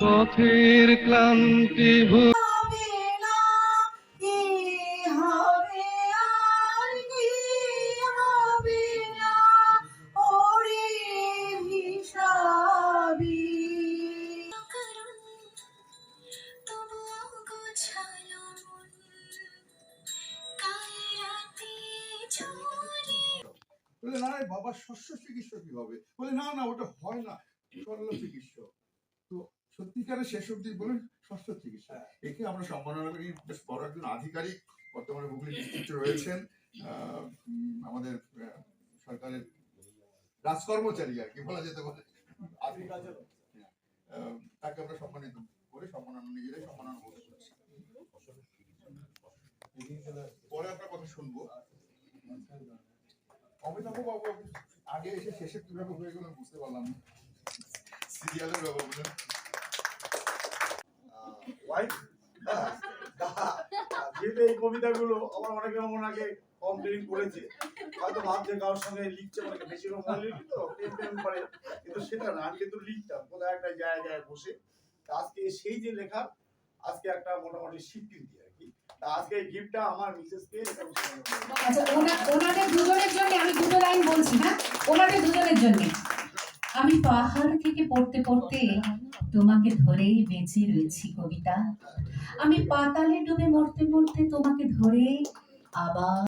পথের ক্লান্তি বলে না বাবা শস্য চিকিৎসা কি হবে, বলে না না ওটা হয় না, সরল চিকিৎসা। তো সত্যিকারের শেষ অব্দি বলেন শস্য চিকিৎসা। একে আমরা সম্মাননা করি। বেশ বড় একজন আধিকারিক বর্তমানে হুগলি ডিস্ট্রিক্টে রয়েছেন, আমাদের সরকারের রাজকর্মচারী আর কি বলা যেতে পারে, তাকে আমরা সম্মানিত করে সম্মাননা নিজেরাই সম্মাননা বোধ করছি। পরে আপনার কথা শুনবো। অমিতাভ বাবু আগে এসে শেষে কিভাবে হয়ে গেল বুঝতে পারলাম না, সিরিয়ালের ব্যাপার বলেন। যেহেতু এই কবিতাগুলো আমার অনেকে মনে আগে কমপ্লেন করেছে, হয়তো ভাবছে কারোর সঙ্গে লিখছে, অনেকে বেশি রকম লিখি তো প্রেম করে, কিন্তু সেটা না, আমি কিন্তু লিখতাম কোথাও একটা জায়গায় বসে। আজকে সেই যে লেখা আজকে একটা মোটামুটি স্বীকৃতি আর কি। আজকে এই গিফটটা আমার মিসেসকে। আচ্ছা, ওনাদের দুজনের জন্য আমি দুটো লাইন বলছি। হ্যাঁ, ওনাদের দুজনের জন্য। আমি পাহাড় থেকে পড়তে পড়তে তোমাকে ধরেই বেঁচে রয়েছি কবিতা। আমি পাতালে ডুবে মরতে মরতে তোমাকে ধরে আবার।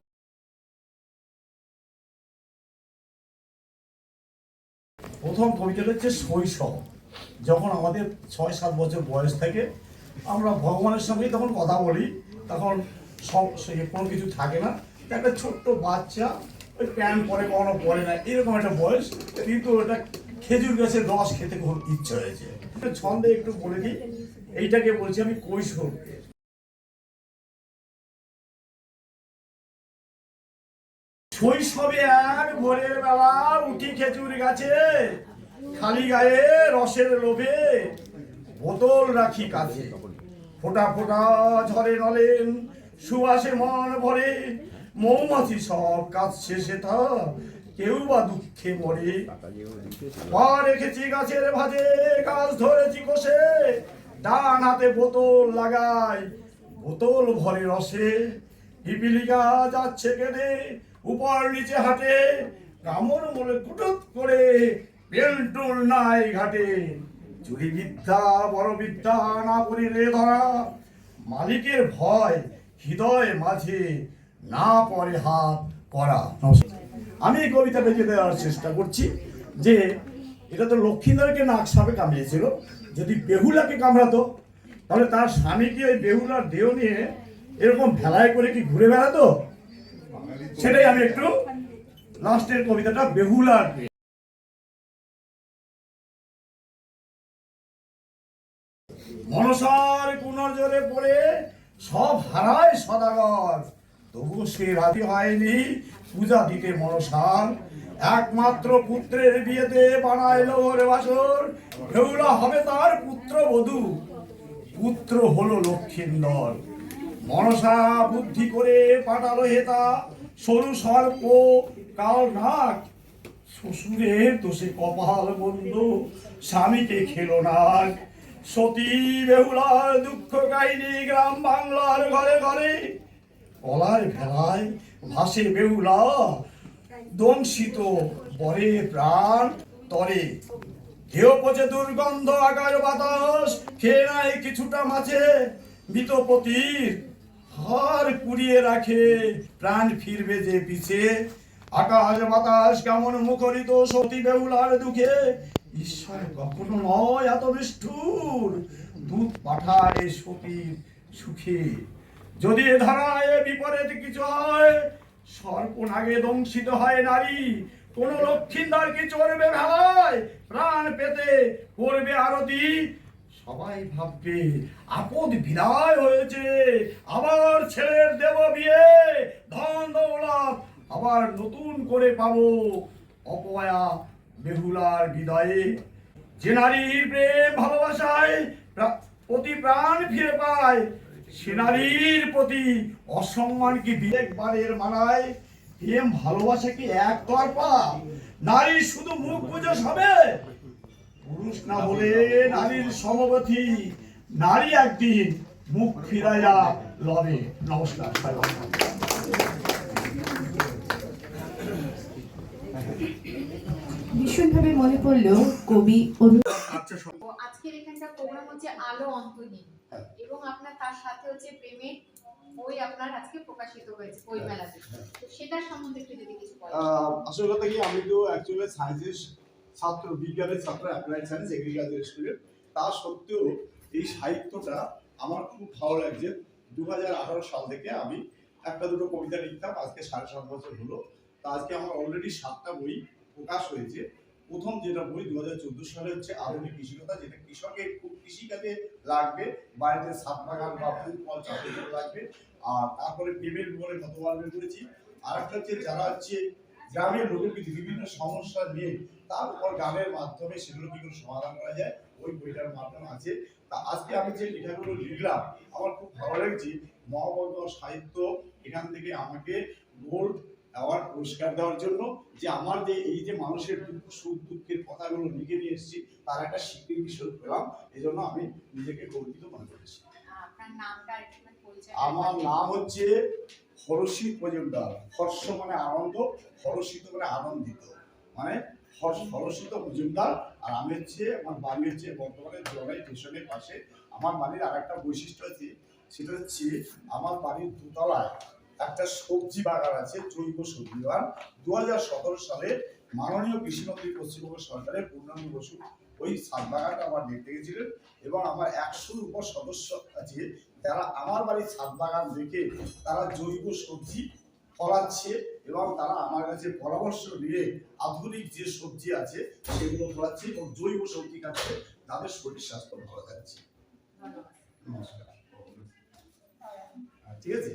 প্রথম কবিতাটা হচ্ছে শৈশব। যখন আমাদের 6-7 বছর বয়স থাকে, আমরা ভগবানের সঙ্গে তখন কথা বলি, তখন কোনো কিছু থাকে না, একটা ছোট্ট বাচ্চা ওই প্যান্ট পরে কখনো পরে না, এরকম একটা বয়স, কিন্তু ওটা খেজুর গাছের রস খেতে খুব ইচ্ছে হয়েছে। ছন্দে একটু বলে দিই, এইটাকে বলছি আমি কৈশোরকে। শৈশবে এক ভোরের বেলা উঠি খেজুর গাছে, খালি গায়ে রসের লোভে বোতল রাখি কাছে, ফোটা ফোটা ঝরে নলেন সুবাসে মন ভরে, মৌমাছি সব কাজ শেষে তা কেউ বা দুঃখে মরে। পা রেখেছি গাছের ভাজে, গাছ ধরেছি কষে, ডান হাতে বোতল লাগাই বোতল ভরে রসে, পিপিলিকা যাচ্ছে কেঁদে উপর নিচে হাঁটে, কামড় মোড়ে কুটুত করে বেলটুল নাই ঘাটে, চুরি বিদ্যা বড় বিদ্যা না করিলে ধরা, মালিকের ভয় হৃদয় মাঝে না পড়ে হাত করা। আমি এই কবিতা বেঁচে দেওয়ার চেষ্টা করছি যে এটা তো লক্ষ্মীধরকে নাক সাপে কামড়িয়েছিল, যদি বেহুলাকে কামড়াতো তাহলে তার স্বামী কি ওই বেহুলার দেহ নিয়ে এরকম ভেলায় করে কি ঘুরে বেড়াতো? সেটাই আমি একটু লাস্টের কবিতাটা বেহুলার। মনসার কুনজরে পড়ে সব হারায় সদাগর, তবু সে রাজি হয়নি পূজা দিতে মনসার, একমাত্র পুত্রের বিয়েতে বানাইল ওর বাসর, বেহুলা হবে তার পুত্র বধূ, পুত্র হলো লক্ষিন্দর। মনসা বুদ্ধি করে পাঠালো হেতা, সরু সর্প কাল নাক, শ্বশুরের দোষে কপাল বন্ধ, স্বামীকে খেলো নাক। সতী বেহুলার দুঃখ কাহিনী গ্রাম বাংলার ঘরে ঘরে, কলার ভেলায় ভাসে বেহুলা দংশিত বরে প্রাণ তরে, কেউ পচে দুর্গন্ধ আকার বাতাস, খেয়ে নাই কিছুটা মাছে, মৃতপতির হার কুড়িয়ে রাখে প্রাণ ফিরবে যে পিছে, আকাশ বাতাস কেমন মুখরিত সতী বেহুলার দুঃখে, ঈশ্বর কখনো নয় এত নিষ্ঠুর, দুধ পাঠায় সতীর সুখে, যদি এ ধারায় বিপরীত কিছু হয়, সর্পনাগে দংশিত হয় নারী, কোন লক্ষিন্দর কি চড়বে ভেলায়, প্রাণ পেতে করবে আরতি, সবাই ভাববে আপদ বিদায় হয়েছে, আবার ছেলের দেব বিয়ে, ধন দৌলত আবার নতুন করে পাবো, অপয়া বেহুলার বিদায়ে। যে নারীর প্রেম ভালোবাসায় প্রতি প্রাণ ফিরে পায়, সে নারীর প্রতি অসম্মান কি বিবেকবারের মানায়? প্রেম ভালোবাসা কি একতরফা? নারী শুধু মুখ বুঝে হবে? পুরুষ না হলে নারীর সমগতি, নারী একদিন মুখ ফিরাইয়া লবে। নমস্কার। ভীষণভাবে মনে পড়লো কবি অরুণ। আচ্ছা ও আজকের এখানকার প্রোগ্রাম হচ্ছে আলো অন্তহীন, এবং আপনার তার সাথে হচ্ছে প্রেমের বই আপনার আজকে প্রকাশিত হয়েছে বই মেলাতে। তো সেটার সম্বন্ধে একটু যদি কিছু বলেন। আসল কথা কি, আমি তো অ্যাকচুয়ালি সায়েন্সের ছাত্র, বিজ্ঞানের ছাত্র, অ্যাপ্লাইড সায়েন্স এগ্রিকালচার স্টুডেন্ট। তা সত্ত্বেও এই সাহিত্যটা আমার খুব ভালো লাগছে। 2018 সাল থেকে আমি একটা দুটো কবিতা লিখতাম, আজকে 7.5 বছর হলো। তা আজকে আমার অলরেডি 7টা বই প্রকাশ হয়েছে। প্রথম যেটা বই 2014 সালে হচ্ছে আধুনিক কৃষিকতা, যেটা কৃষকের খুব কৃষিকাজে লাগবে, বাড়িতে ছাদ বাগান বা ফুল ফল চাষের জন্য লাগবে। আর তারপরে প্রেমের বলে গতবার বের করেছি। আর একটা হচ্ছে যারা হচ্ছে গ্রামের লোকগীতি বিভিন্ন সমস্যা নিয়ে তারপর গানের মাধ্যমে সেগুলো কি করে সমাধান করা যায়, ওই বইটার মাধ্যম আছে। তা আজকে আমি যে লেখাগুলো লিখলাম আমার খুব ভালো লাগছে। মহাবর্গ সাহিত্য এখান থেকে আমাকে গোল্ড অ্যাওয়ার্ড পুরস্কার দেওয়ার জন্য, যে আমার যে এই যে মানুষের দুঃখ সুখ দুঃখের কথাগুলো লিখে নিয়ে এসেছি তার একটা স্বীকৃতি স্বরূপ পেলাম। এই জন্য আমি নিজেকে গর্বিত মনে করেছি। আপনার নামটা একটু পরিচয়। আমার নাম হচ্ছে হরষিত মজুমদার। হর্ষ মানে আনন্দ, হরষিত মানে আনন্দিত, মানে হরষিত মজুমদার। আর আমি হচ্ছে, আমার বাড়ি হচ্ছে বর্তমানে জলাই স্টেশনের পাশে। আমার বাড়ির আর একটা বৈশিষ্ট্য আছে, সেটা হচ্ছে আমার বাড়ির দোতলায় একটা সবজি বাগান আছে, জৈব সবজি বাগান। 2017 সালে মাননীয় কৃষিমন্ত্রী পশ্চিমবঙ্গ সরকারের পূর্ণাঙ্গ বসু ওই ছাদ বাগানটা আমার দেখতে গেছিলেন, এবং আমার 100-র উপর সদস্য আছে যারা আমার বাড়ির ছাদ বাগান দেখে তারা জৈব সবজি ফলাচ্ছে, এবং তারা আমার কাছে পরামর্শ নিয়ে আধুনিক যে সবজি আছে সেগুলো ফলাচ্ছে, এবং জৈব সবজি খাচ্ছে, তাদের শরীর স্বাস্থ্য ভালো থাকছে। নমস্কার। ঠিক আছে।